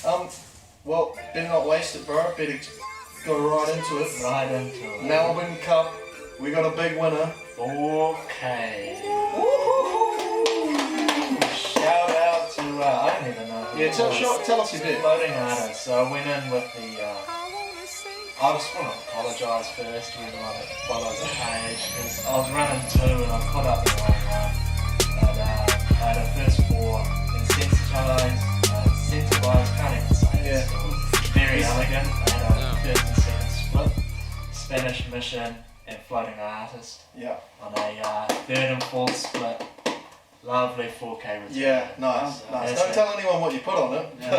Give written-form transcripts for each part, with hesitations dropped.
Well, better not waste it, bro. Better go right into it. Right into it. Melbourne Cup. We got a big winner. 4K. Shout out to, I don't even know. Yeah, tell us your bit. Floating artist. So I went in with the, I just want to apologise first to everyone that follows the page because I was running 2 and I caught up the wrong one. But I had a first 4 incentivise, can't even say it. Yeah. Very elegant. I had a first and second split. Spanish mission and floating artist. Yeah. On a third and fourth split. Lovely 4K return. Yeah, nice. Don't tell anyone what you put on it. No, I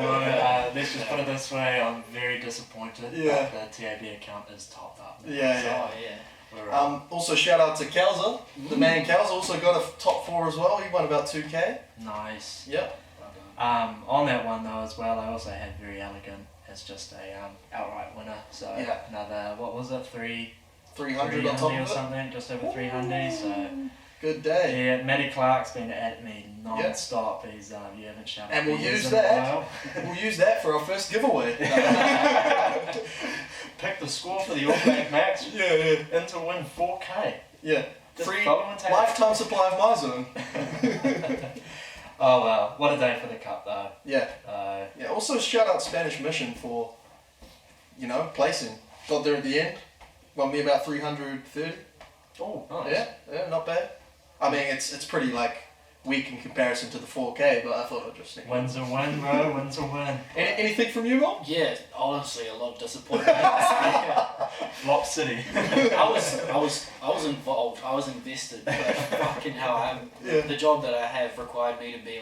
won't. Let's just put it this way, I'm very disappointed that the TAB account is topped up. Yeah. Also shout out to Kalza. The man Kalza also got a top 4 as well. He won about 2K. Nice. Yep. On that one though as well, I also had Very Elegant as just a outright winner. So another, what was it, 300 on top of or it? something, just over 300. So good day. yeah, Matty Clark's been at me non-stop. He's you haven't shouted. And we'll use that. We'll use that for our first giveaway. Pick the score for the All Black match. And to win 4K. Yeah. Just Free lifetime supply of my zone. Oh well, what a day for the cup though. Yeah. Also shout out Spanish Mission for, placing. Got there at the end. Won me about 330. Oh, nice. Yeah, not bad. I mean, it's pretty weak in comparison to the 4K, but I thought I'd just think. Wins a win, bro. Wins a win. Anything from you, Rob? Yeah, honestly, a lot of disappointment. Flop City. I was involved. I was invested. But fucking hell, the job that I have required me to be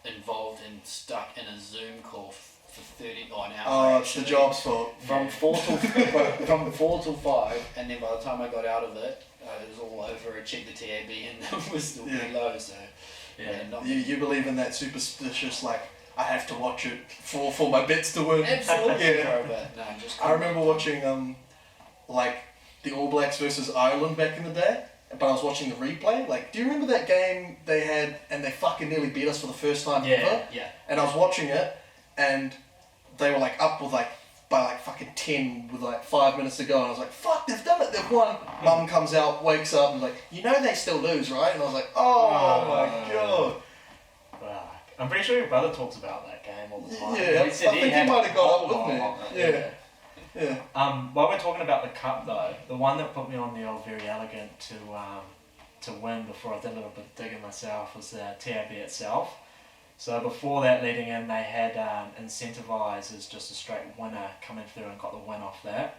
involved and stuck in a Zoom call for 30 or an hour. Oh, it's the job's fault. From 4 till 5, and then by the time I got out of it, it was all over. I checked the TAB and it was still pretty low. So you believe in that superstitious I have to watch it for my bets to win. Absolutely. I remember watching the All Blacks versus Ireland back in the day, but I was watching the replay. Do you remember that game they had and they fucking nearly beat us for the first time ever? Yeah. And I was watching it and they were up with by fucking 10 with 5 minutes to go, and I was like, fuck, they've done it, they've won. Mum comes out, wakes up, and they still lose, right? And I was like, oh my god. I'm pretty sure your brother talks about that game all the time. Yeah, I think he might have got up with me. Yeah. While we're talking about the cup though, the one that put me on the old Very Elegant to win before I did a little bit of digging myself was the TAB itself. So before that, leading in, they had Incentivise as just a straight winner coming through and got the win off that.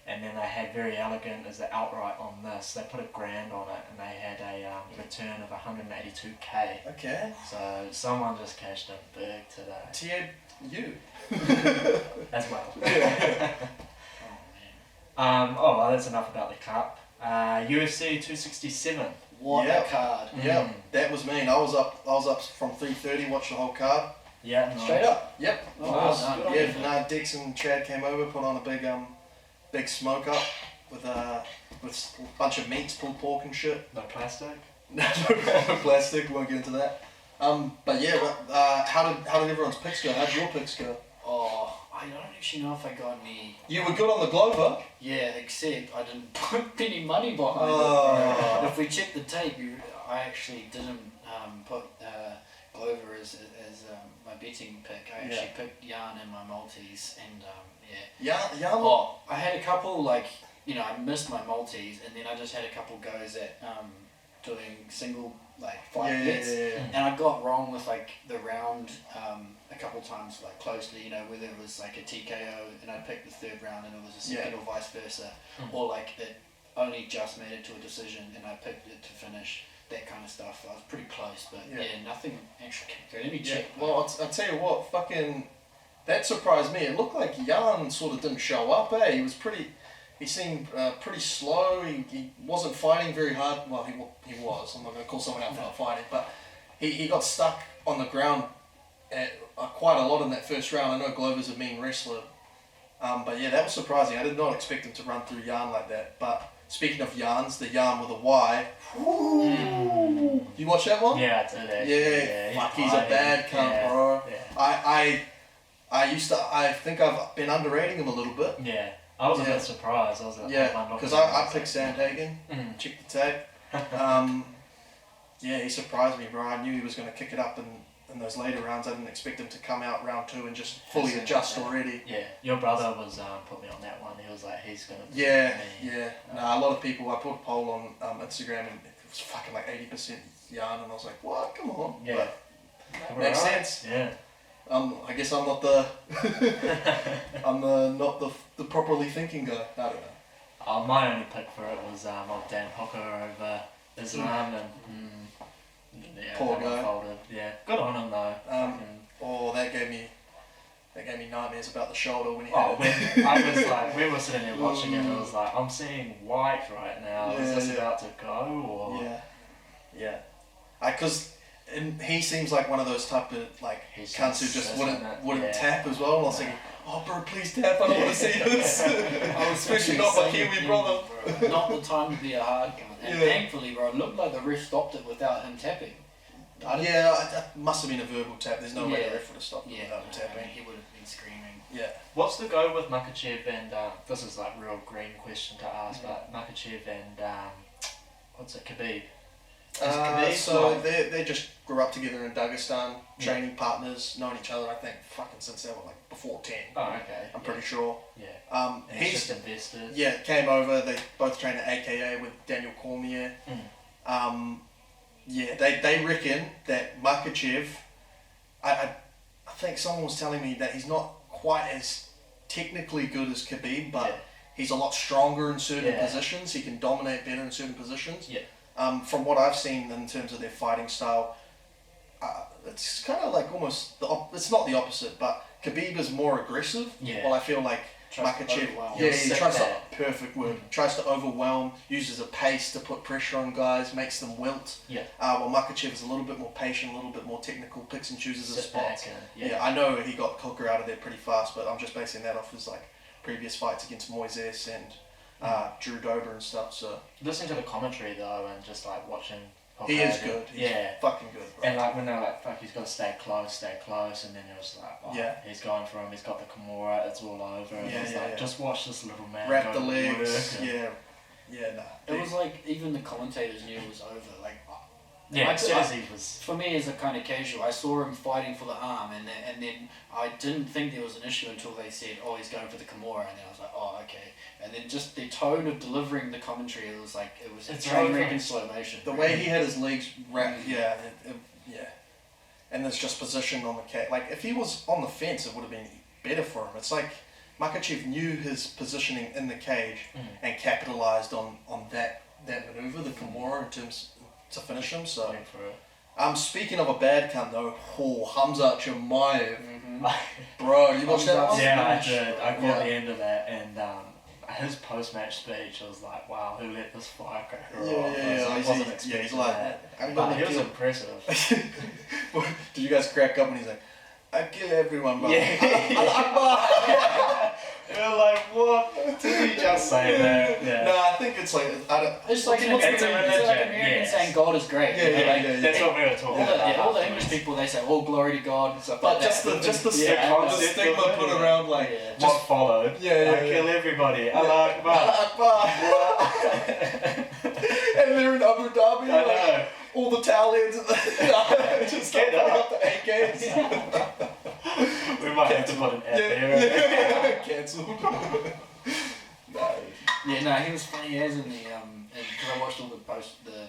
And then they had Very Elegant as the outright on this. They put $1,000 on it and they had a return of 182K. Okay. So someone just cashed in big today. You. As well. Yeah. Well, that's enough about the cup. UFC 267. What a card. Yeah, that was mean. I was up from 3:30, watched the whole card. Yeah, nice. Straight up. Yep. Nice. Dex and Chad came over, put on a big smoke up with a bunch of meats, pulled pork and shit. No plastic? No plastic, we won't get into that. But yeah, how did everyone's picks go? How did your picks go? Oh, I don't actually know if I got any. You were good on the Glover. Yeah, except I didn't put any money behind it. If we check the tape, I actually didn't put Glover as my betting pick. I actually picked Yarn in my multis, and Yarn. Oh, I had a couple I missed my multis, and then I just had a couple goes at doing single 5 bets, and I got wrong with the round a couple times closely, whether it was a TKO and I picked the third round and it was a second or vice versa, or it only just made it to a decision and I picked it to finish, that kind of stuff. I was pretty close, but nothing actually came through. Let me check. Well, I'll tell you what, that surprised me. It looked like Yarn sort of didn't show up, He seemed pretty slow. He wasn't fighting very hard. Well, he was. I'm not going to call someone out for not fighting, but he got stuck on the ground quite a lot in that first round. I know Glover's a mean wrestler, but yeah, that was surprising. I did not expect him to run through Yarn like that. But speaking of Yarns, the Yarn with a Y. You watch that one? Yeah, I did actually. Yeah, fuck, he's a bad cunt, bro. Yeah. I think I've been underrating him a little bit. Yeah. I was a bit surprised. I was like, because I picked Sandhagen, checked the tape. Yeah, he surprised me, bro. I knew he was going to kick it up in those later rounds. I didn't expect him to come out round 2 and just fully adjust already. Yeah, your brother was put me on that one. He was like, he's going to... Yeah. Nah, a lot of people, I put a poll on Instagram and it was fucking like 80% Jan, and I was like, what? Come on. Yeah. But makes sense. Yeah. I guess I'm not the properly thinking guy. I don't know. My only pick for it was old Dan Hooker over Islam, and poor guy. Folded. Yeah, good on him though. That gave me nightmares about the shoulder when he we were sitting there watching it, and I was like, I'm seeing white right now. Is this about to go or? Yeah. Because he seems like one of those type of like cunts who just wouldn't tap as well. And I was thinking, oh bro, please tap. I don't want to see this. Especially not my Kiwi brother. Not the time to be a hard cunt. And thankfully, bro, it looked like the ref stopped it without him tapping. That must have been a verbal tap. There's no way the ref would have stopped it without him tapping. He would have been screaming. Yeah. What's the go with Makachev and this is like real green question to ask, but Makachev and Khabib? So they just grew up together in Dagestan, training partners, known each other, I think, fucking since they were like before 10. Oh, okay. I'm pretty sure. Yeah. He's just invested. Yeah, came over, they both trained at AKA with Daniel Cormier. They reckon that Makachev, I think someone was telling me that he's not quite as technically good as Khabib, but he's a lot stronger in certain positions. He can dominate better in certain positions. Yeah. From what I've seen in terms of their fighting style, it's kind of like almost it's not the opposite, but Khabib is more aggressive. Yeah. Well, I feel like Makachev, he tries to perfect word, tries to overwhelm, uses a pace to put pressure on guys, makes them wilt. Yeah. While Makachev is a little bit more patient, a little bit more technical, picks and chooses his spots. Yeah, I know he got Coker out of there pretty fast, but I'm just basing that off his like previous fights against Moises and Drew Dober and stuff. So listening to the commentary though, and just like watching. He is good. He's fucking good. Bro. And like when they're like, fuck, he's got to stay close, and then it was like, he's going for him. He's got the Kimura. It's all over. And just watch this little man. Wrap the legs. It was like even the commentators knew it was over. Like. For me as a kind of casual, I saw him fighting for the arm, and then I didn't think there was an issue until they said, oh, he's going for the Kimura, and then I was like, oh, okay. And then just the tone of delivering the commentary, it was a train wreck in slow motion. The way he had his legs wrapped, and there's just position on the cage. Like if he was on the fence, it would have been better for him. It's like Makachev knew his positioning in the cage and capitalized on that maneuver, the Kimura, in terms to finish him. So speaking of a bad cunt though, Hamza Chimaev, bro, you watched that one? Yeah, I did. I caught the end of that, and his post-match speech, I was like, wow, who let this firecracker off? I wasn't expecting that. But he was impressive. Did you guys crack up when he's like, I kill everyone, bro. You're like, what? Did he just say that? Yeah. No, I think it's like, it's like an American saying God is great. That's what we were talking about. All the English people, they say, all glory to God and stuff like that. But just the stigma put around, like, what followed. I kill everybody. Allah Akbar. And they're in Abu Dhabi. I know. All the towel heads just get up the AKs. We might have to put an ad there. Cancelled. He was funny as in the because I watched all the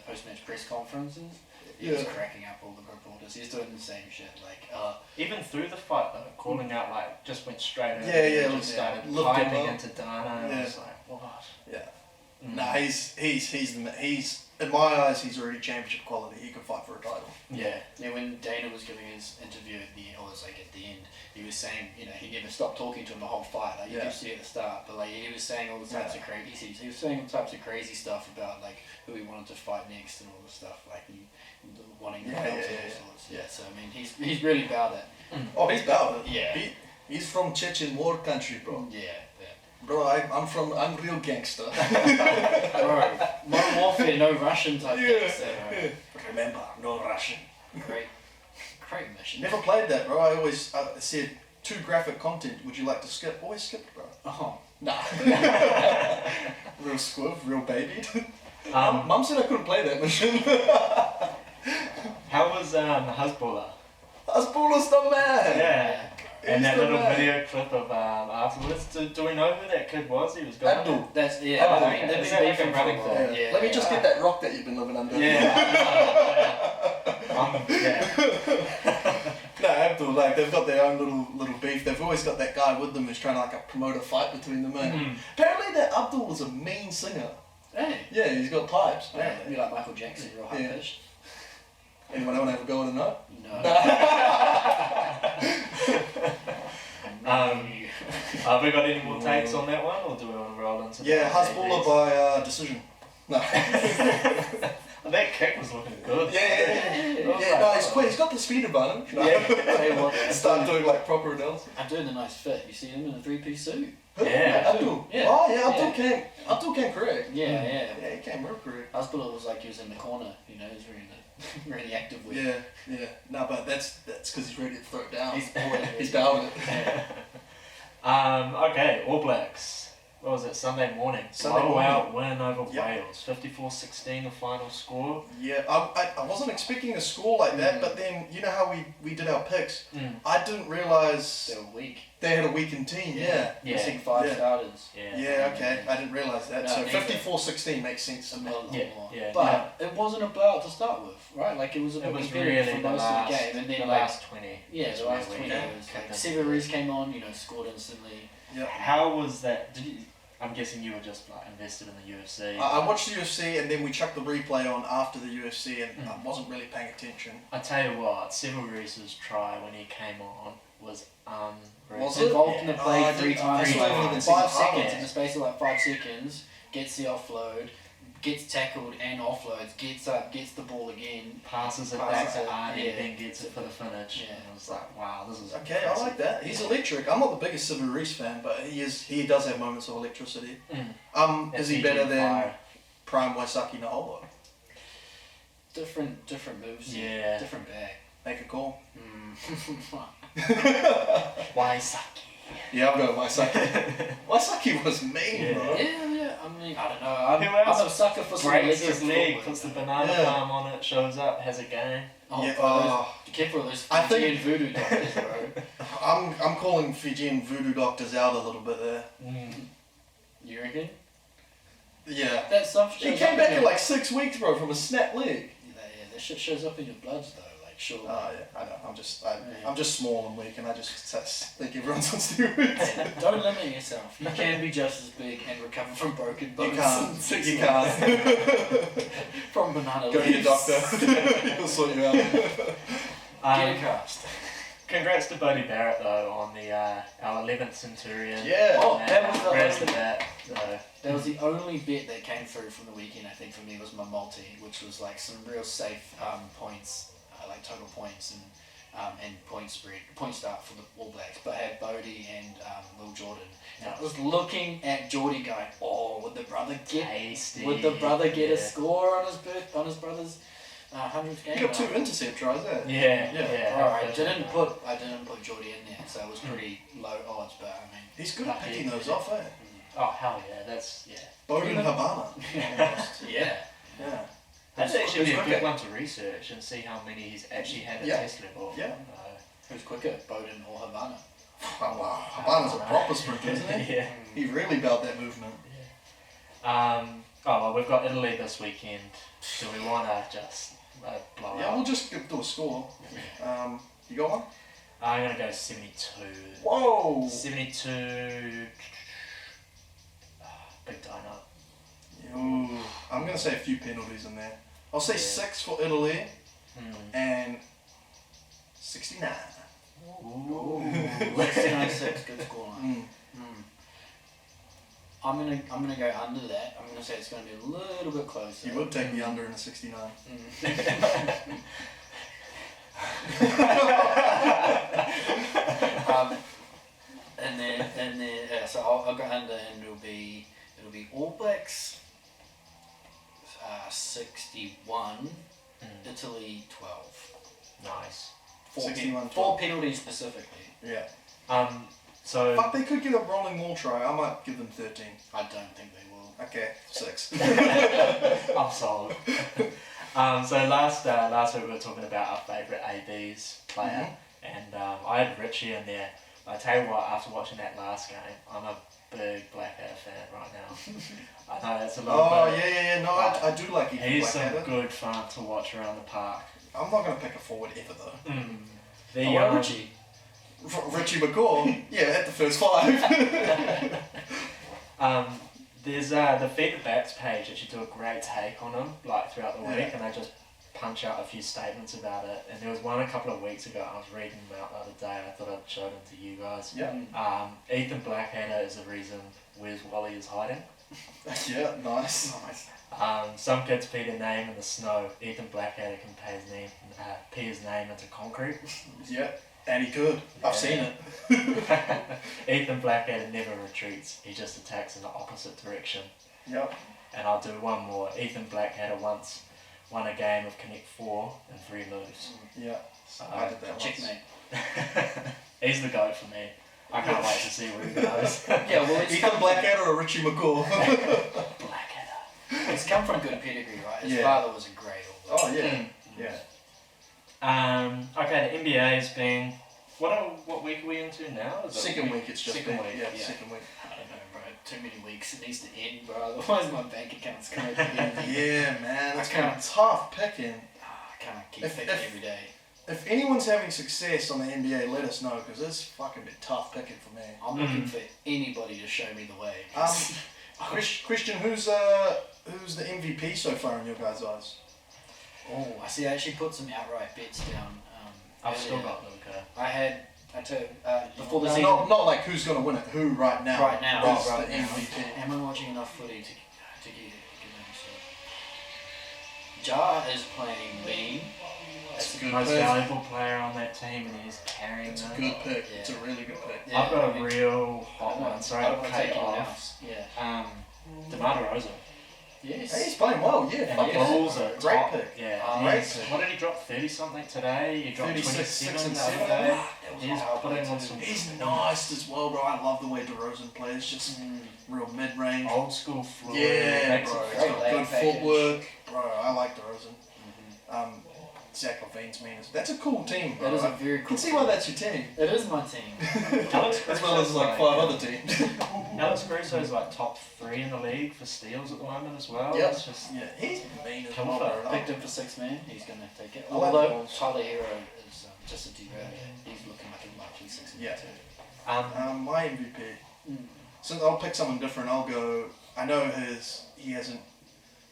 post-match press conferences. He was cracking up all the reporters. He's doing the same shit. Like even through the fight though, calling out like just went straight over. Just started climbing into Dana. And I was like, what? Nah, he's in my eyes, he's already championship quality. He could fight for a title. Yeah. When Dana was giving his interview at the end, he was saying, he never stopped talking to him the whole fight. Like you could see at the start, but like he was saying all the types of crazy. He was saying all types of crazy stuff about like who he wanted to fight next and all the stuff like wanting to fight and all sorts. Yeah. So I mean, he's really about it. Oh, he's about it. Yeah. He's from Chechen war country, bro. Yeah. Bro, I'm real gangster. Bro, modern warfare, no Russian type gangster. Remember, no Russian. Great mission. Never played that, bro. I always said too graphic content would you like to skip? Always skip it, bro. Oh. Nah. Real squiv, real babied. Um, Mum said I couldn't play that mission. How was Husballer? Husballer's the man! Yeah. And He's that the little man. video clip of afterwards. Do we know who that kid was? He was gone. Abdul. That's they've Oh, been is that like a beefing for a running while. thing? Yeah. Let me just get that rock that you've been living under. Yeah. No, Abdul, like they've got their own little beef. They've always got that guy with them who's trying to like promote a fight between them. Apparently that Abdul was a mean singer. Hey. Yeah, he's got pipes. Yeah, Apparently. be like Michael Jackson, real high Yeah. pitched. Anyone want to have a go at a note? No. Have we got any more takes on that one, or do we want to roll into Yeah, the Husballer by decision. No. That kick was looking good. Yeah, no, he's got the speed advantage. No. Yeah. Start doing like proper analysis. I'm doing a nice fit. You see him in a 3-piece suit. Yeah. Abdul. Yeah. Oh yeah, Abdul Yeah. came correct. Yeah. Yeah, he came real correct. Husband was like he was in the corner, you know, he was really active with Yeah. No, but that's because he's ready to throw it down. He's always He's down it. Okay, All Blacks. What was it? Sunday morning. Sunday Blowout win over Yep. Wales. 54-16 the final score. Yeah, I wasn't expecting a score like that, but then you know how we did our picks. I didn't realise they were weak. they had a weakened team. Yeah. Missing 5 Yeah. starters. Yeah. Okay. I didn't realise that. No, So neither. 54-16 makes sense to me. Yeah. But it wasn't a blowout to start with, right? Like it was a It bit was competitive really for most of the game, and then the like last 20. yeah, was the last really 20 was like good. Severis came on, you know, scored instantly. Yeah. How was that? I'm guessing you were just like invested in the UFC. I watched the UFC and then we chucked the replay on after the UFC and I wasn't really paying attention. I tell you what, Severis's try when he came on was unreal. Was Was involved in the play I 3 didn't- times, I haven't even like seen 5 the seconds, highlights. in the space of like 5 seconds, gets the offload, gets tackled and offloads, gets up, gets the ball again. Passes it Passes back to it, Arnie, yeah. then gets it for the finish. Yeah. And I was like, wow, this is Okay, I like that. He's electric. I'm not the biggest Severis fan, but he does have moments of electricity. Is he better than Prime Waisaki Naholo? Different moves. Yeah. Different bag. Make a call. Waisaki. Yeah, I'll go Waisaki. Waisaki was mean, Yeah. bro. Yeah. I mean, I don't know. Who else I'm a sucker for some breaks electric his leg, footwork. puts the banana Yeah. palm on it, shows up, has a game. Oh, Yeah, bro, be careful with those I think- Fijian voodoo doctors, bro. I'm calling Fijian voodoo doctors out a little bit there. You reckon? Yeah. That stuff He shows came up back in in your... like 6 weeks, bro, from a snap leg. Yeah, that shit shows up in your bloods, though. Like, sure. Oh yeah, I know. I'm just small and weak, and I just think everyone's on steroids. Don't limit yourself. You can be just as big and recover from broken bones. You can't. in 6 You months. can't. From banana Go to your leaves. doctor. He'll sort you out. Get a cast. Congrats to Bodie Barrett though on the our 11th Centurion. Yeah. Oh, that was the Congrats to only- that. So, That was the only bet that came through from the weekend, I think, for me, was my multi, which was like some real safe points, like total points and point start for the All Blacks. But I had Bodie and Will Jordan. And I was looking at Geordie going, oh, would the brother get tasty. a score on his brother's 100th game? You got 2 intercept tries there. Yeah. Alright, I didn't put Geordie in there, so it was pretty low odds. But I mean, He's good at picking those off, eh? Oh hell yeah, that's Bowden Havana. yeah. Yeah. That's Who's actually a quicker? good one to research and see how many he's actually had at Yeah. test level. Yeah. Who's quicker, Bowden or Havana? Oh, wow. Havana's a proper sprinter, isn't he? Yeah. He really bailed that movement. Oh well, we've got Italy this weekend. Do we want to just blow Yeah, up? we'll just do a score. You got one? I'm gonna go 72. Whoa! 72. Big dino. Ooh, I'm going to say a few penalties in there. I'll say 6 for Italy and 69. Ooh. 69-6, good score line. Mm. I'm gonna go under that. I'm gonna say it's gonna be a little bit closer. You would take the under in a 69. And then so I'll go under, and it'll be All Blacks 61, Italy 12. Nice. 61, 4 penalties specifically. Yeah. So Fuck, they could get a rolling maul try. I might give them 13. I don't think they will. Okay, 6. I'm sold. So last week we were talking about our favourite ABs player, and I had Richie in there. I tell you what, after watching that last game, I'm a big Blackadder fan right now. I know that's a little bit. Yeah. No, I do like Ethan He's some Blackadder. good fun to watch around the park. I'm not going to pick a forward ever, though. Richie. Richie McCaw? Yeah, at the first 5. There's the Feed the Backs page that should do a great take on him, like throughout the week, and they just punch out a few statements about it. And there was one a couple of weeks ago, I was reading them out the other day, I thought I'd show them to you guys. Yeah. Ethan Blackadder is the reason Where's Wally is hiding. Yeah, nice. Some kids pee their name in the snow. Ethan Blackadder can pee his name into concrete. Yeah, and he could. I've seen it. Ethan Blackadder never retreats. He just attacks in the opposite direction. Yep. And I'll do one more. Ethan Blackadder once won a game of Connect 4 in 3 moves. Yeah, I did that once. Checkmate. He's the GOAT for me. I can't wait to see where he goes. Yeah, well, Ethan Blackadder or Richie McCaw? Blackadder. It's come from good pedigree, right? His Yeah. father was a great All Black. Oh, yeah. Yeah. Okay, the NBA has been. What week are we into now? Is it Second week it's just second been. week, Yeah, yeah. second week. I don't know, bro. Too many weeks. It needs to end, bro. Otherwise, my bank account's gonna be. Yeah, man. It's I been can't- tough picking. I can't keep If- thinking if- every day. If anyone's having success on the NBA, let us know, because it's fucking been tough picking for me. I'm looking for anybody to show me the way. Christian, who's the MVP so far in your guys' eyes? Oh, I see. I actually put some outright bets down. I've still earlier. got Luca. I told before the No, season. not like who's going to win it, who right now. Right now. is Right the now. MVP. Am I watching enough footy to get him? So, Jar is playing mean. That's a good Most pick. valuable player on that team, and he's carrying It's a them. good pick. Yeah. It's a really good pick. Yeah, I've got I a mean, real hot one. Sorry I to don't want cut to you take anyone off. else. Yeah. DeMar DeRozan. Yes. Hey, he's playing well, yeah. And Fuck the yeah. Bulls are Great top. pick. Yeah. Great He's- pick. What did he drop? 30 something today. He dropped 36, 27 the 6 other and day. 7. That was He's hard putting play on too. some He's nice as well, bro. I love the way DeRozan plays. Just real mid-range. old school fluid. Yeah, makes bro. it He's great got leg good package. footwork. Bro, I like DeRozan. Zach LaVine's mean. That's a cool team, bro. That is a I very cool can see why team. that's your team. It is my team. Alex As well as like 5 other teams. Alex Caruso's like top 3 in the league for steals at the moment as well. Yep. It's just Yeah, he's mean as Come well, on, bro. Picked him for 6 man. He's going to take it. I like Although those. Tyler Hero is just a derail. He's looking like a lucky 6 man Yeah. too. My MVP. Since I'll pick someone different, I'll go. I know he hasn't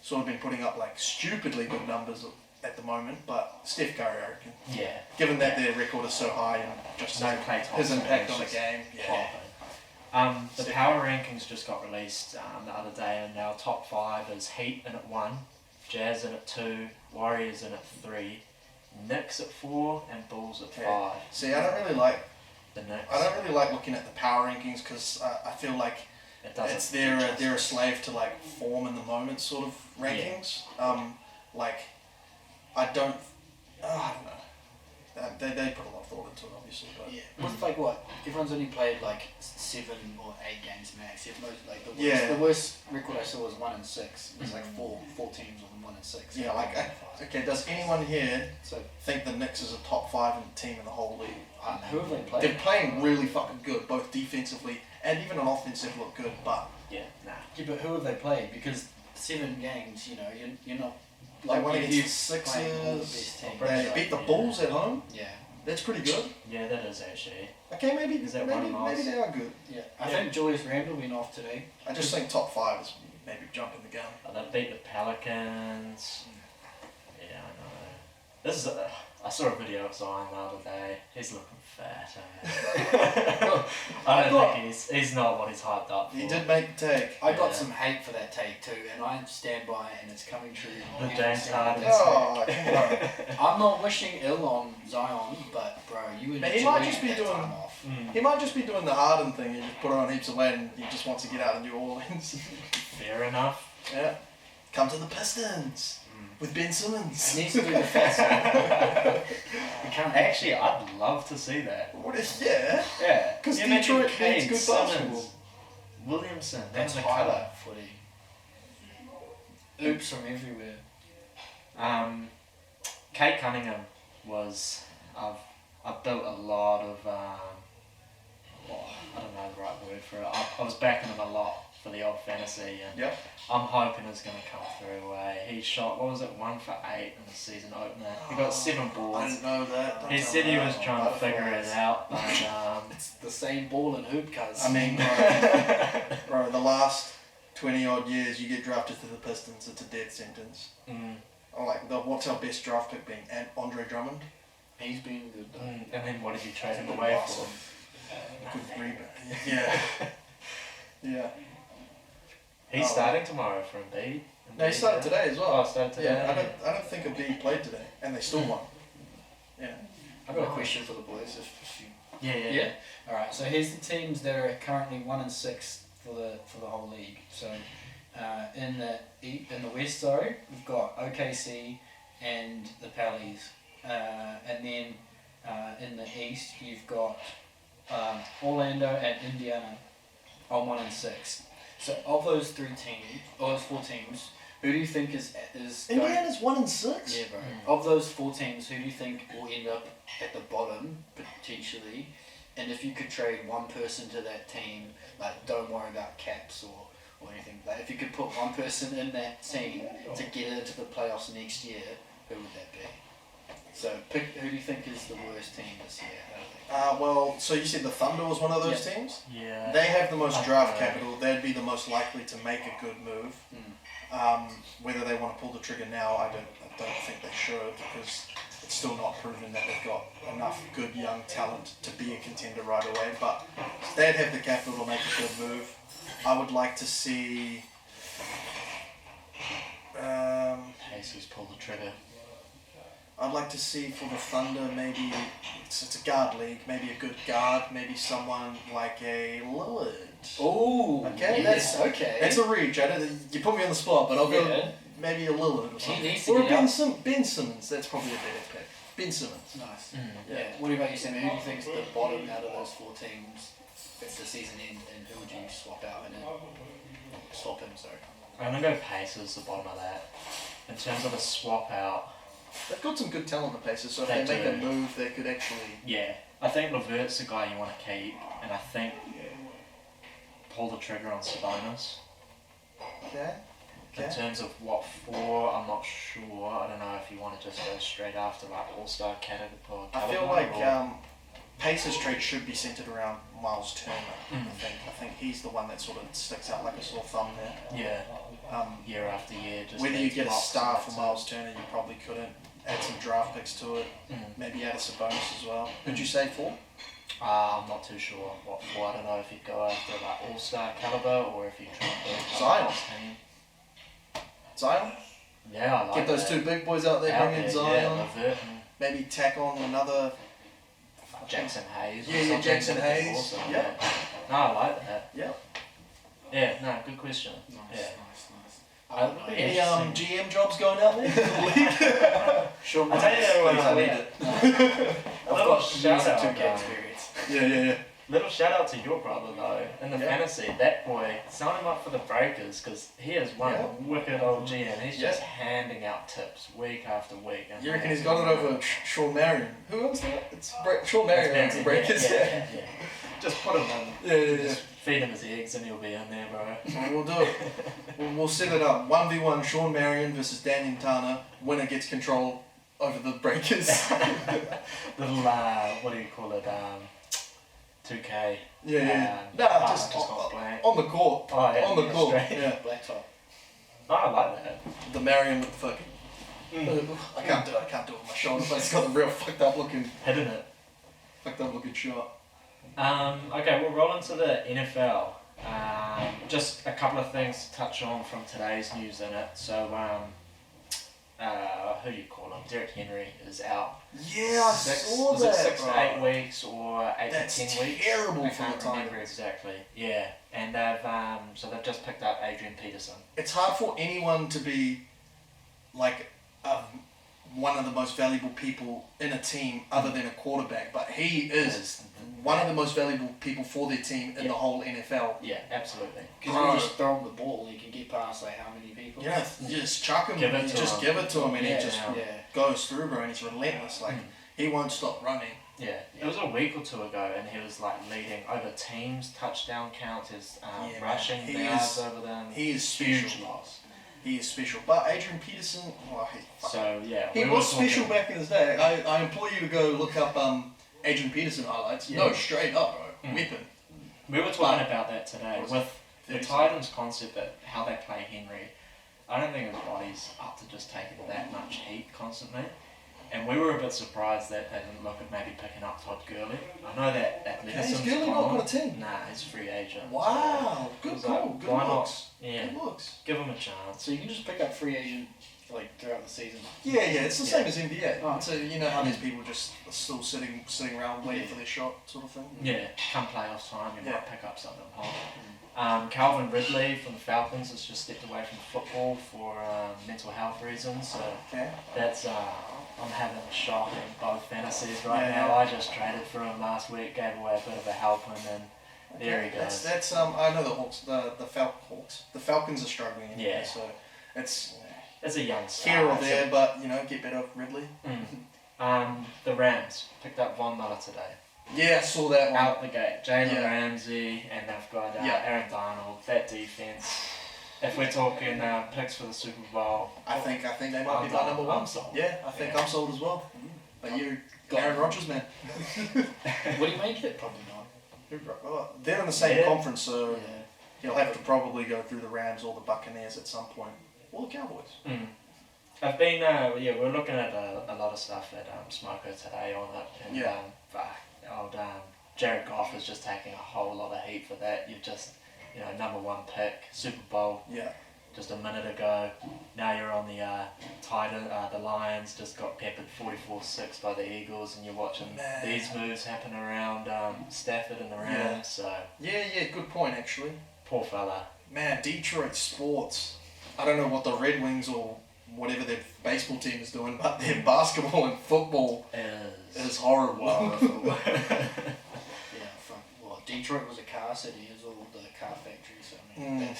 sort of been putting up like stupidly good numbers at the moment, but Steph Curry, I reckon. yeah. Given that their record is so high and just No his, Klay his Thompson, impact it's on the just game. Yeah. popping. The power rankings just got released the other day, and now top 5 is Heat in at 1, Jazz in at 2, Warriors in at 3, Knicks at 4, and Bulls at 5. See, I don't really like. The Knicks. I don't really like looking at the power rankings because I feel like It doesn't. it's they're a slave to like form in the moment sort of rankings. Like I don't know. They put a lot of thought into it, obviously, but Yeah. With like what? Everyone's only played like 7 or 8 games max. Like the worst, Yeah. the worst record I saw was 1 and 6. It was like four teams on 1 and 6. yeah, like okay. Does anyone here So think the Knicks is a top 5 team in the whole league? who have they played? They're playing really fucking good, both defensively and even on offensive look good. But Yeah, nah. Yeah, but who have they played? Because 7 games, you know, you're not they like won you against the playing all the best Sixers. teams. They beat the Bulls at home. Yeah, That's pretty good. Yeah, that is actually. Okay, maybe Is that maybe, one loss? maybe they are good. yeah. I Yeah. think Julius Randle went off today. I just think top 5 is maybe jumping the gun. They beat the Pelicans. Yeah, I know. This is I saw a video of Zion the other day. He's looking fat. I don't think he's not what he's hyped up for. He did make the take. I got Yeah. some hate for that take too, and I stand by it, and it's coming true. The And James I'm Harden saying Oh, this come on. week. I'm not wishing ill on Zion, but bro, you and But he might Julius just be had doing- time off. He might just be doing the Harden thing. He just put on heaps of weight and he just wants to get out of New Orleans. Fair enough. Yeah. Come to the Pistons. with Ben Simmons. He needs to do the fast side. He can't Actually, I'd love to see that. What is, yeah. Yeah. Because You Detroit imagine needs Cade, good basketball. Simmons, Williamson. That's That's a highlight footy. Oops from everywhere. Kate Cunningham was. I've built a lot of. I don't know the right word for it. I was backing him a lot for the old fantasy, and Yep. I'm hoping it's going to come through. He shot, what was it, 1 for 8 in the season opener. He got 7 I boards. didn't know that. Don't He tell said me he that. was trying to figure it out, but It's the same ball in hoop, cuz. I mean, bro, the last 20 odd years, you get drafted to the Pistons, it's a death sentence. What's our best draft pick being? Andre Drummond? He's been good though. and then what did you trade him away for? Good rebound. Yeah. Yeah. He's starting tomorrow for Embiid. No, he started today as well. Oh, started today. Yeah, I don't think Embiid played today, and they still won. Yeah. I've got a question for the boys. If you... Yeah. All right. So here's the teams that are currently 1-6 for the whole league. So in the West, sorry, we've got OKC and the Pellies, and then in the East you've got Orlando and Indiana on 1-6. So of those 4 teams, who do you think is Indiana's 1-6. Yeah, bro. Of those 4 teams, who do you think will end up at the bottom potentially? And if you could trade one person to that team, like don't worry about caps or anything. Like if you could put one person in that team to get it into the playoffs next year, who would that be? So pick who do you think is the worst team this year? Well, so you said the Thunder was one of those teams? Yeah. They have the most draft capital. They'd be the most likely to make a good move. Whether they want to pull the trigger now, I don't think they should, because it's still not proven that they've got enough good young talent to be a contender right away. But they'd have the capital to make a good move. I would like to see Pacers pull the trigger. I'd like to see for the Thunder, maybe it's a guard league, maybe a good guard, maybe someone like a Lillard. Oh, okay, yes, okay. That's a reach. You put me on the spot, but I'll go maybe a Lillard or something. Or a Ben Simmons. That's probably a better pick. Ben Simmons. Nice. Yeah. What about you, Sammy? Who do you think's the bottom out of those 4 teams at the season end, and who would you swap out and swap him? Sorry. I'm gonna go Pacers, the bottom of that. In terms of a swap out. They've got some good talent, the Pacers, so if they make a move, they could actually... Yeah. I think Levert's the guy you want to keep, and I think pull the trigger on Sabonis. Okay. In terms of what for, I'm not sure. I don't know if you want to just go straight after like All-Star caliber. I feel like Pacers trade should be centered around Miles Turner. I think he's the one that sort of sticks out like a sore thumb there. Yeah. Year after year. Just whether you get a star for Miles Turner, you probably couldn't. Add some draft picks to it. Maybe add a Sabonis as well. Who'd you say for? I'm not too sure what for. I don't know if you'd go after like All-Star caliber or if you try and build Zion? Yeah, I like get those 2 big boys out there, bring in Zion. Levert maybe tack on another... Jackson Hayes. Yeah, Jackson Hayes. Awesome. Yeah. No, I like that. Yeah. Yeah, no, good question. Nice. Any GM jobs going out there? Sure. I tell you, I need it. A little shout out. 2K experience. Yeah. Little shout out to your brother though, in the fantasy. That boy, sign him up for the Breakers because he is one wicked old GM. He's just handing out tips week after week. You reckon he's got it over Sean Marion? Who owns that? It's Sean Marion owns the Breakers. Yeah. Just put him in. Yeah. Just feed him his eggs and he'll be in there, bro. We'll do it. We'll set it up. 1v1 Sean Marion versus Dan Intana. Winner gets control over the Breakers. Little, what do you call it? 2K. Just on the court. Oh, yeah. On the court. Yeah. Blacktop. Oh, I like that. The Marion with the fucking... I can't do it with my shoulder, but it's got a real fucked up looking shot. Okay, we'll roll into the NFL. Just a couple of things to touch on from today's news in it. So, who do you call him? Derrick Henry is out. Yeah, I saw that. Was it 6 to 8 weeks or 8 to 10 weeks? That's terrible I for the can't time. remember exactly. Yeah, and they've just picked up Adrian Peterson. It's hard for anyone to be like one of the most valuable people in a team other than a quarterback, but he is one of the most valuable people for their team in the whole NFL. Yeah, absolutely. Because you just throw him the ball, he can get past like how many people? Yeah, you just chuck him, Give it and to just him. give it to him, and he just Yeah. goes through, bro, and he's relentless. Like he won't stop running. Yeah, it was a week or two ago, and he was like leading over teams touchdown count, his rushing yards over them. He is huge special. loss. He is special. But Adrian Peterson, So yeah, he we was were special talking- back in his day. I implore you to go look up Adrian Peterson highlights. Yeah. No, straight up, bro. Weapon. We were talking about that today Was with the 30 Titans' concept that how they play Henry. I don't think his body's up to just taking that much heat constantly. And we were a bit surprised that they didn't look at maybe picking up Todd Gurley. I know that athleticism's Is Gurley not on a team? Nah, he's a free agent. Wow, So, good it call. was Good why not? looks. Yeah, Good looks. give him a chance. So you can just pick up free agent like throughout the season. Yeah, it's the same as NBA. Oh. So you know how these people just are still sitting around waiting for their shot, sort of thing. Yeah, come playoff time, you Yeah. might pick up something hot. Calvin Ridley from the Falcons has just stepped away from football for mental health reasons. So Okay. that's I'm having a shock in both fantasies right Yeah, now. I just traded for him last week, gave away a bit of a helping, and there he goes. That's I know the Hawks, the Falcons are struggling. Anyway, Yeah. So it's It's a young star. here or It's a- there, but get better, Ridley. The Rams picked up Von Miller today. Yeah, I saw that one. Out the gate, Jalen Yeah. Ramsey, and they've got Yeah. Aaron Donald. That defense. If we're talking picks for the Super Bowl, I think they might I'm be my sold. number one. I'm sold. Yeah, I think Yeah. I'm sold as well. But you, Aaron Rodgers, man. What do you make it? Probably not. They're in the same Yeah. conference, so Yeah. he'll have to probably go through the Rams or the Buccaneers at some point, or the Cowboys. I've been, we're looking at a lot of stuff at Smoko today on it, and Yeah. Jared Goff is just taking a whole lot of heat for that. You've just, number one pick, Super Bowl, Yeah. just a minute ago. Now you're on the the Lions just got peppered 44-6 by the Eagles, and you're watching Man. these moves happen around Stafford and the Rams. Yeah. So Yeah, good point actually. poor fella. Man, Detroit sports. I don't know what the Red Wings or whatever their baseball team is doing, but their basketball and football is horrible. Yeah. Well, Detroit was a car city as well, the car factory. So I mean,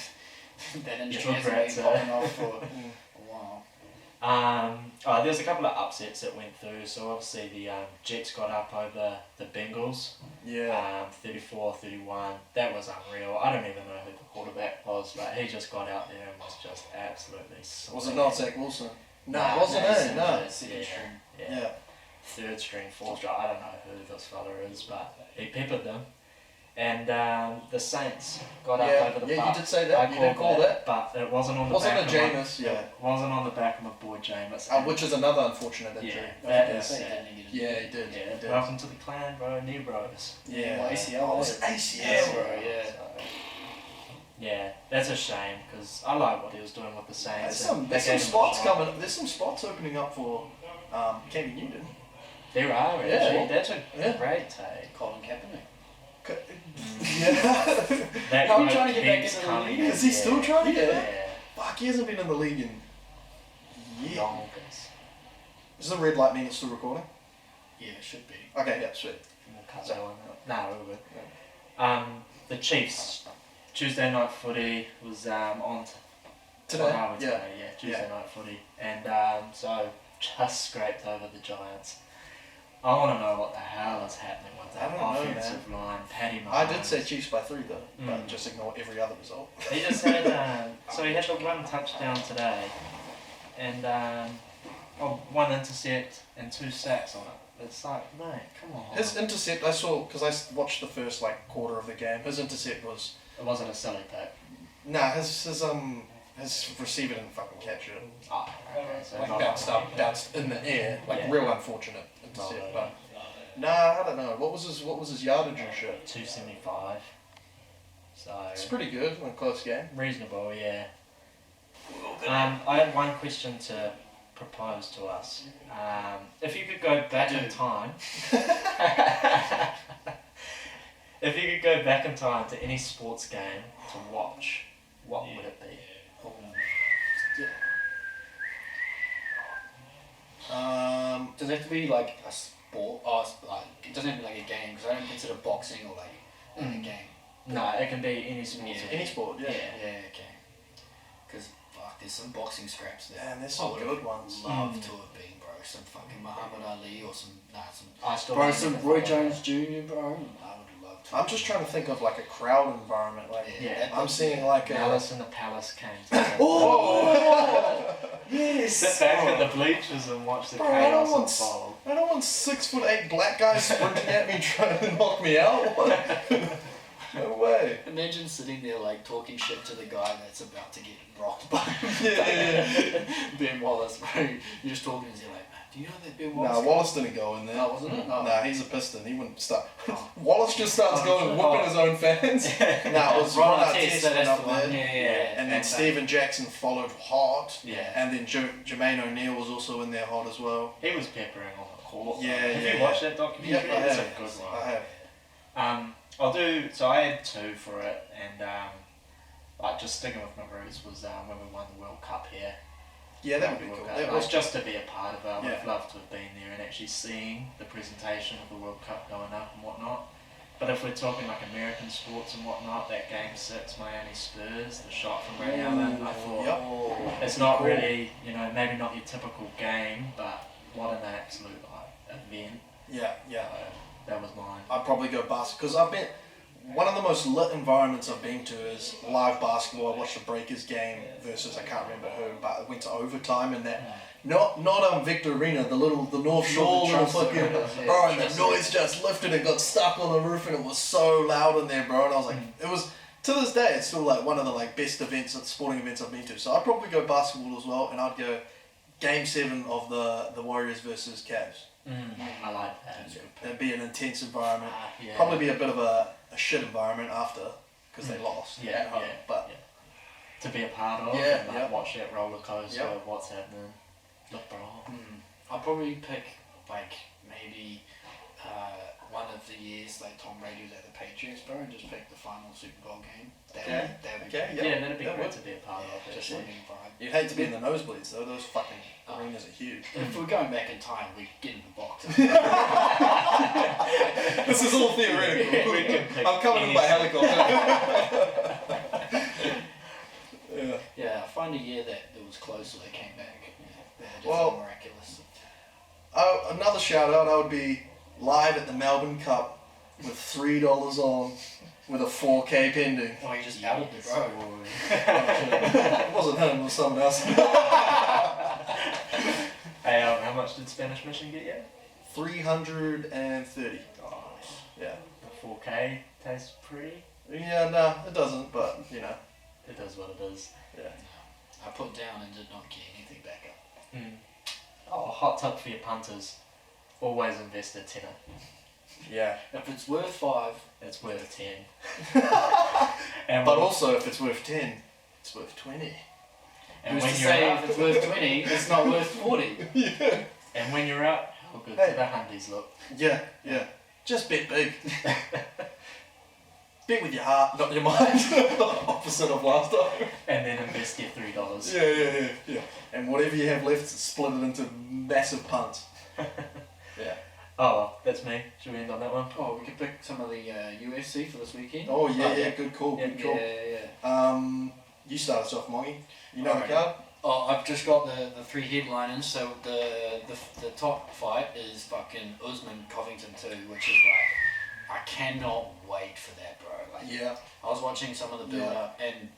that industry Detroit hasn't rats, been popping off for a while. There's a couple of upsets that went through. So obviously the Jets got up over the Bengals, Yeah. 34-31. That was unreal. I don't even know who the quarterback was, but he just got out there and was just absolutely. Was it not Zach Wilson? No, Nah, it wasn't no, it. No. Second string. Yeah. Third string, fourth string. I don't know who this fella is, but he peppered them. And the Saints got up over the you Bucks. did say that. I You did call that. but it wasn't on the Wasn't back it of my- Jameis? Yeah. It wasn't on the back of my boy Jameis. Which is another unfortunate injury. Yeah, that Yeah, is he sad. didn't get it. Yeah, he did. Yeah, He did. welcome to the clan, bro. Nebros. Yeah. Well, ACL. Oh, was it ACL? bro. Yeah. So, yeah, that's a shame because I like what he was doing with the Saints. There's and some they gave him a spots shot. coming. There's some spots opening up for Cam Newton. There are actually. Yeah. That's a Yeah. great take. Colin Kaepernick. Yeah. That How guy trying to get back keeps into the coming league? Is he still trying to get back? Yeah. Fuck, he hasn't been in the league in years. Yonkers. Does the red light mean it's still recording? Yeah, it should be. Okay, yeah, sweet. We'll cut that one out. No, we're good. The Chiefs, Tuesday night footy was on Today? yeah, Yeah. Tuesday night footy. And so just scraped over the Giants. I want to know what the hell is happening with that I don't know, offensive line. Paddy Mahomes. I did say Chiefs by 3 though, Mm. but just ignore every other result. He just had, so he had the one touchdown today, and one intercept and 2 sacks on it. It's like, mate, come on. His intercept, I saw, because I watched the first quarter of the game, his intercept was, It wasn't a silly pick. nah, his receiver didn't fucking catch it. Oh, okay. So Like not bounced in the air, Yeah. real unfortunate intercept. No. But nah, I don't know. What was his yardage and shit? 275. So It's pretty good in a close game. reasonable, yeah. I had one question to propose to us. If you could go back in time, if you could go back in time to any sports game to watch, what would it be? Does it have to be like a sport? Or like it doesn't have to be like a game because I don't consider boxing or like a game. No, it can be any sport. Yeah. Any sport, yeah. Yeah, okay. Because fuck, there's some boxing scraps there. Man, there's some good ones. Love to have been, bro. Some fucking Muhammad Ali or some I Roy Jones Jr. Bro. I would love to. I'm just trying to think of like a crowd environment. Like I'm seeing like Alice in the Palace came. Oh! Yes! Sit back at the bleachers and watch the chaos unfold. I don't want 6'8" black guys sprinting at me trying to knock me out. No way. Imagine sitting there like talking shit to the guy that's about to get rocked by Ben Wallace, bro. You're just talking and you're like, man, do you know that Ben Wallace? Nah, Wallace didn't go in there. No, wasn't it? No. Nah, he's a piston. He wouldn't start. Wallace just starts going whooping his own fans. Nah, it was Ron Artest went up there. Yeah. And then Stephen Jackson followed hard. Yeah. And then Jermaine O'Neal was also in there hard as well. He was peppering on the court. Have you watched that documentary? Yep, I It's have. a good one. I have. So I had 2 for it, and like just sticking with my roots was when we won the World Cup here. Yeah, that would be World cool. Cup. That Like, was just to be a part of it. I would Yeah. have loved to have been there and actually seeing the presentation of the World Cup going up and whatnot. But if we're talking like American sports and whatnot, that Game 6 Miami Spurs, the shot from Ray Allen, I thought it's not really, maybe not your typical game, but what an absolute event. Yeah. That was mine. I'd probably go basketball because I've been. One of the most lit environments I've been to is live basketball. I watched the Breakers game versus I can't remember who, but it went to overtime and that. Not Victor Arena, the North Shore little fucking bro, and the noise just lifted and got stuck on the roof and it was so loud in there, bro. And I was like, it was to this day it's still like one of the like best events, sporting events I've been to. So I'd probably go basketball as well, and I'd go Game 7 of the Warriors versus Cavs. I like that. It'd be an intense environment. Yeah. Probably be a bit of a shit environment after because they lost. But to be a part of and watch that roller coaster of what's happening. Look, bro. I'll probably pick like maybe one of the years like Tom Brady was at the Patriots, bro, and just pick the final Super Bowl game. That'd be That'd be great to be a part of. just Actually. like vibe. you'd hate to be in the nosebleeds though. Those fucking arenas are huge. If we're going back in time, we'd get in the box. This is all theoretical. We can pick I'm coming in by helicopter. Yeah, I find a year that it was close, so they came back. Yeah, that is Well, miraculous. Another shout out, I would be live at the Melbourne Cup with $3 on with a 4K pending. Oh, you just outed the bro. It wasn't him, it was someone else. Hey, how much did Spanish Mission get you? 330. Oh, Yeah. the 4K tastes pretty. Yeah, no, it doesn't, but It is what it is. Yeah. I put down and did not get anything back up. Oh, hot tip for your punters. Always invest a tenner. Yeah. If it's worth 5, It's worth a 10. But also, if it's worth 10, it's worth 20. And who's when to you're say out, if it's worth 20, it's not worth 40? and when you're out, how good Hey. do the hundies look? Yeah. Just bet big. Bet with your heart, not your mind. The opposite of last time. And then invest your $3. Yeah. And whatever you have left, split it into massive punts. Yeah. Oh, well, that's me. Should we end on that one? Oh, we could pick some of the UFC for this weekend. Oh yeah. Good call. Good call. Yeah. You start us off, Mongy. You know the card? Oh, I've just got the 3 headliners. So the top fight is fucking Usman Covington 2, which is like, I cannot wait for that, bro. Like, Yeah. I was watching some of the build up, and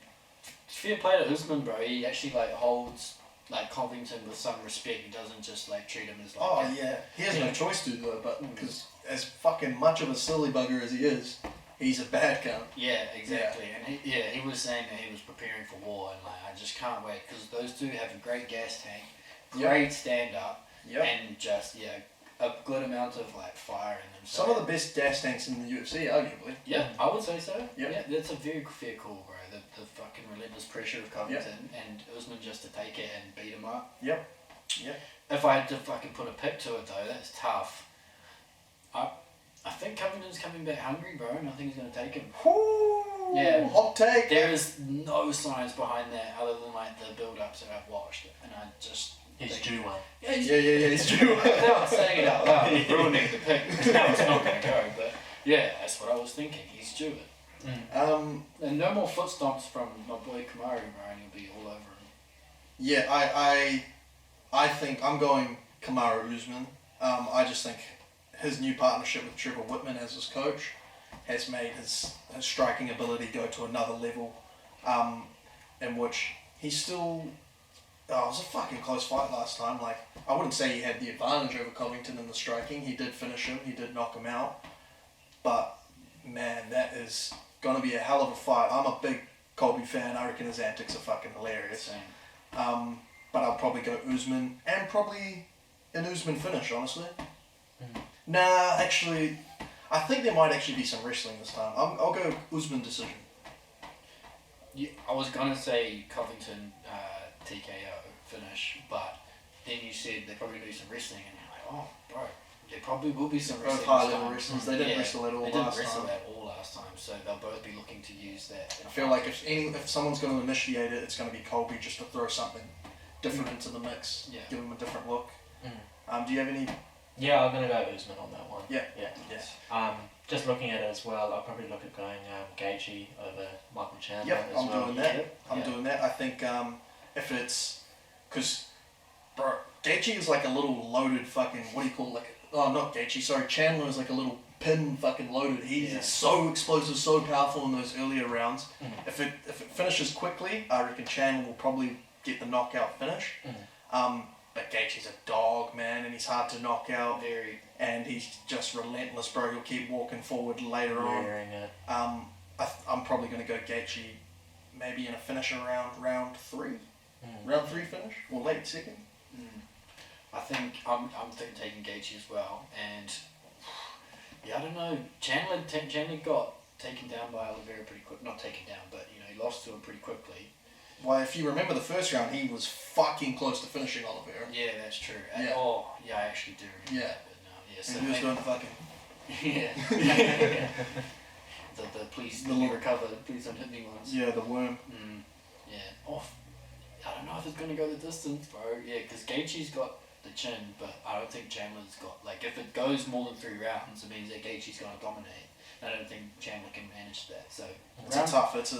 fair play to Usman, bro. He actually like holds like Covington with some respect. He doesn't just like treat him as like. Oh yeah. He has no choice to though, but because as fucking much of a silly bugger as he is, he's a bad cunt. Yeah, exactly. And he was saying that he was preparing for war, and like I just can't wait because those two have a great gas tank, great stand up, and just a good amount of like fire in them. So, Some of the best gas tanks in the UFC, arguably. yeah, I would say so. Yep. Yeah, that's a very fair call, bro. The fucking relentless pressure of Covington and Usman just to take it and beat him up. Yep. If I had to fucking put a pick to it though, that's tough. I think Covington's coming back hungry, bro, and I think he's going to take him. Whoo! Yeah. Hot take. There is no science behind that other than like the build-ups that I've watched, and I just He's due one. Yeah, he's due. Now I'm saying it out loud, ruining the pick. Now it's not going to go, but yeah, that's what I was thinking. He's due it. And no more foot stomps from my boy Kamaru, bro, and he'll be all over him. Yeah, I think I'm going Kamaru Usman. I just think his new partnership with Trevor Whitman as his coach has made his striking ability go to another level, in which he's still... it was a fucking close fight last time. Like, I wouldn't say he had the advantage over Covington in the striking. He did finish him. He did knock him out. But, man, that is going to be a hell of a fight. I'm a big Colby fan. I reckon his antics are fucking hilarious. Same. But I'll probably go Usman, and probably an Usman finish, honestly. Nah, actually, I think there might actually be some wrestling this time. I'll go Usman decision. Yeah, I was going to say Covington TKO finish, but then you said they probably do some wrestling, and you're like, oh, bro, there probably will be some wrestling. Both high-level wrestlers. They didn't wrestle at all last time. They didn't wrestle at all last time, so they'll both be looking to use that. I feel like if someone's going to initiate it, it's going to be Colby, just to throw something different into the mix, give him a different look. Do you have any... Yeah, I'm going to go Usman on that one. Yeah. Just looking at it as well, I'll probably look at going Gaethje over Michael Chandler Yep, as I'm well. doing that. I'm doing that. I think if it's... Because, bro, Gaethje is like a little loaded fucking... What do you call it? Not Gaethje, sorry. Chandler is like a little pin fucking loaded. He's so explosive, so powerful in those earlier rounds. If it finishes quickly, I reckon Chandler will probably get the knockout finish. But Gaethje's a dog, man, and he's hard to knock out. Very. And he's just relentless, bro. He'll keep walking forward later on. It. I'm probably going to go Gaethje maybe in a finish around round 3. Round 3 finish? Or late second? I think I'm taking Gaethje as well. And yeah, I don't know. Chandler got taken down by Oliveira pretty quick. Not taken down, but he lost to him pretty quickly. Well, if you remember the first round, he was fucking close to finishing Oliveira. Yeah, that's true. Yeah. I actually do remember that. But and he was doing the fucking... Yeah. the please let me recover, please don't hit me once. Yeah, the worm. Yeah. Oh, I don't know if it's going to go the distance, bro. Yeah, because Gaethje's got the chin, but I don't think Chandler's got... Like, if it goes more than 3 rounds, it means that Gaethje's going to dominate. I don't think Chandler can manage that. So it's tough. It's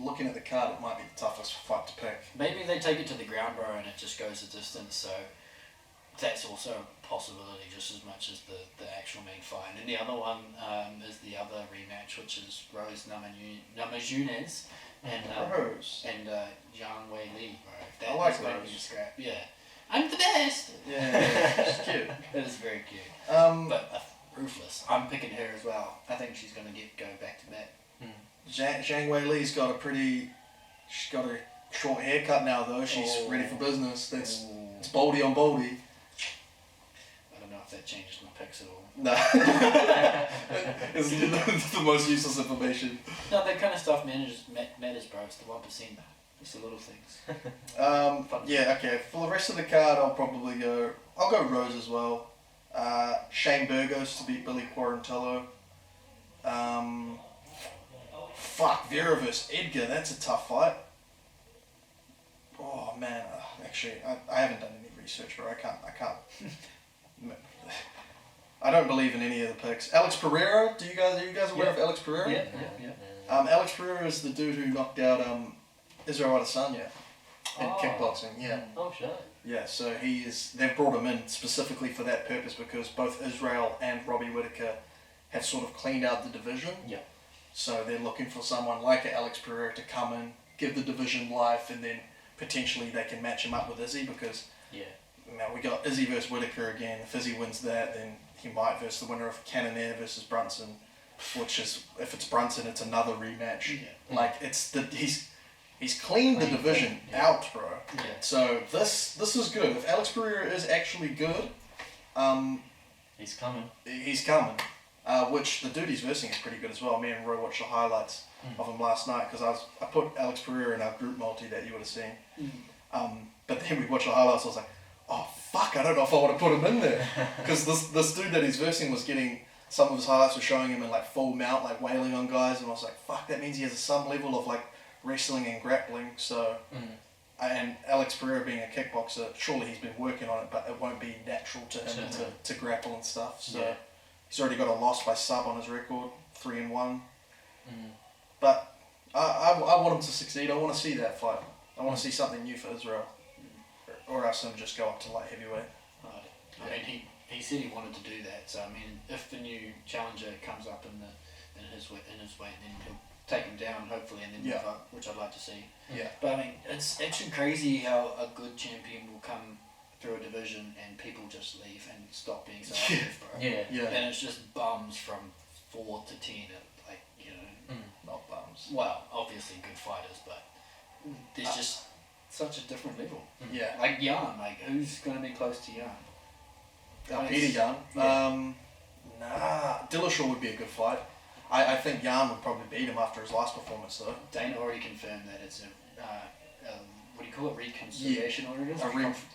looking at the card. It might be the toughest fight to pick. Maybe they take it to the ground, bro, and it just goes the distance. So that's also a possibility, just as much as the actual main fight. And then the other one is the other rematch, which is Rose Namajunas and Zhang Wei Li, bro. That I like is going to be Rose. a scrap. Yeah, I'm the best. Yeah, she's cute. That is very cute. But ruthless. I'm picking her as well. I think she's going to go back to back. Zhang Wei Li's got she's got a short haircut now though. She's ready for business. It's boldy on boldy. I don't know if that changes my picks at all. No. It's the most useless information. No, that kind of stuff matters, bro. It's the 1%. It's the little things. Yeah, okay. For the rest of the card, I'll go Rose as well. Shane Burgos to beat Billy Quarantillo. Vera vs Edgar. That's a tough fight. Oh man, actually, I haven't done any research, bro. I can't. I don't believe in any of the picks. Alex Pereira. Are you guys aware of Alex Pereira? Yeah. Alex Pereira is the dude who knocked out Israel Adesanya in kickboxing. Yeah. Oh shit. Yeah, so they've brought him in specifically for that purpose because both Israel and Robbie Whittaker have sort of cleaned out the division. Yeah. So they're looking for someone like Alex Pereira to come in, give the division life, and then potentially they can match him up with Izzy because we got Izzy versus Whittaker again. If Izzy wins that, then he might versus the winner of Cannonier versus Brunson, which is, if it's Brunson, it's another rematch. Yeah. Like, He's cleaned the division out, bro. Yeah. So this is good. If Alex Pereira is actually good, he's coming. He's coming. Which the dude he's versing is pretty good as well. Me and Roy watched the highlights of him last night because I put Alex Pereira in our group multi that you would have seen. But then we watched the highlights. I was like, oh fuck! I don't know if I want to put him in there because this dude that he's versing was getting. Some of his highlights were showing him in like full mount, like wailing on guys, and I was like, fuck! That means he has some level of like wrestling and grappling. So And Alex Pereira being a kickboxer, surely he's been working on it, but it won't be natural to him to grapple and stuff. So he's already got a loss by sub on his record, 3-1. But I want him to succeed. I want to see that fight. I want to see something new for Israel, or else him just go up to light heavyweight. Right. I mean, he said he wanted to do that. So I mean, if the new challenger comes up in his weight, then he'll take him down hopefully, and then move up, which I'd like to see. Yeah. But I mean, it's actually crazy how a good champion will come through a division and people just leave and stop being so active, bro. Yeah. And it's just bums from 4 to 10, like, you know. Not bums. Well, obviously good fighters, but there's just such a different level. Yeah. Like Jan, like who's going to be close to Jan? Peter Jan. Yeah. Dillashaw would be a good fight. I think Jan would probably beat him after his last performance, though. Dana already confirmed that it's a, what do you call it, reconciliation, or it is?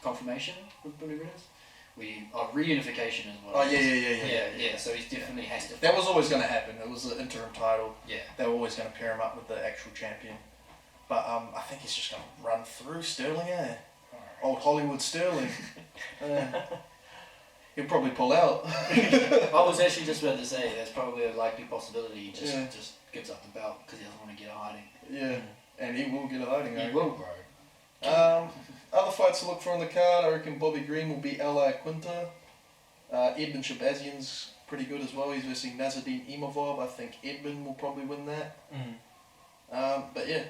Confirmation, whatever it is? Reunification is what it is. Yeah, so he definitely has to. That was always going to happen. It was the interim title. Yeah. They were always going to pair him up with the actual champion. But I think he's just going to run through Sterling, Right. Old Hollywood Sterling. He'll probably pull out. I was actually just about to say that's probably a likely possibility. He just gives up the belt because he doesn't want to get a hiding. Yeah, and he will get a hiding. He will, bro. Other fights to look for on the card, I reckon Bobby Green will beat Ally Quinta. Edmund Shabazian's pretty good as well. He's versing Nazardine Imavov. I think Edmund will probably win that. But yeah,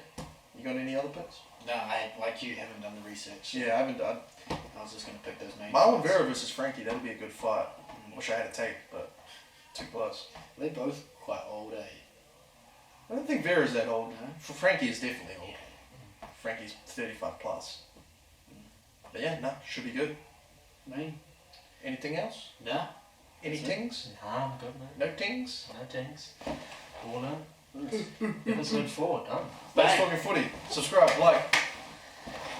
you got any other picks? No, like you haven't done the research. Yeah, I haven't done. I was just going to pick those names. Marlon Vera versus Frankie, that'll be a good fight. Wish I had a tape, but too close. They're both quite old, eh? I don't think Vera's that old. No? Frankie is definitely old. Frankie's 35 plus. But yeah, should be good. Me? Anything else? Nah. Any tings? Nah, I'm good, mate. No tings? No tings. All in. Episode 4, done. Let's talking footy. Subscribe, like.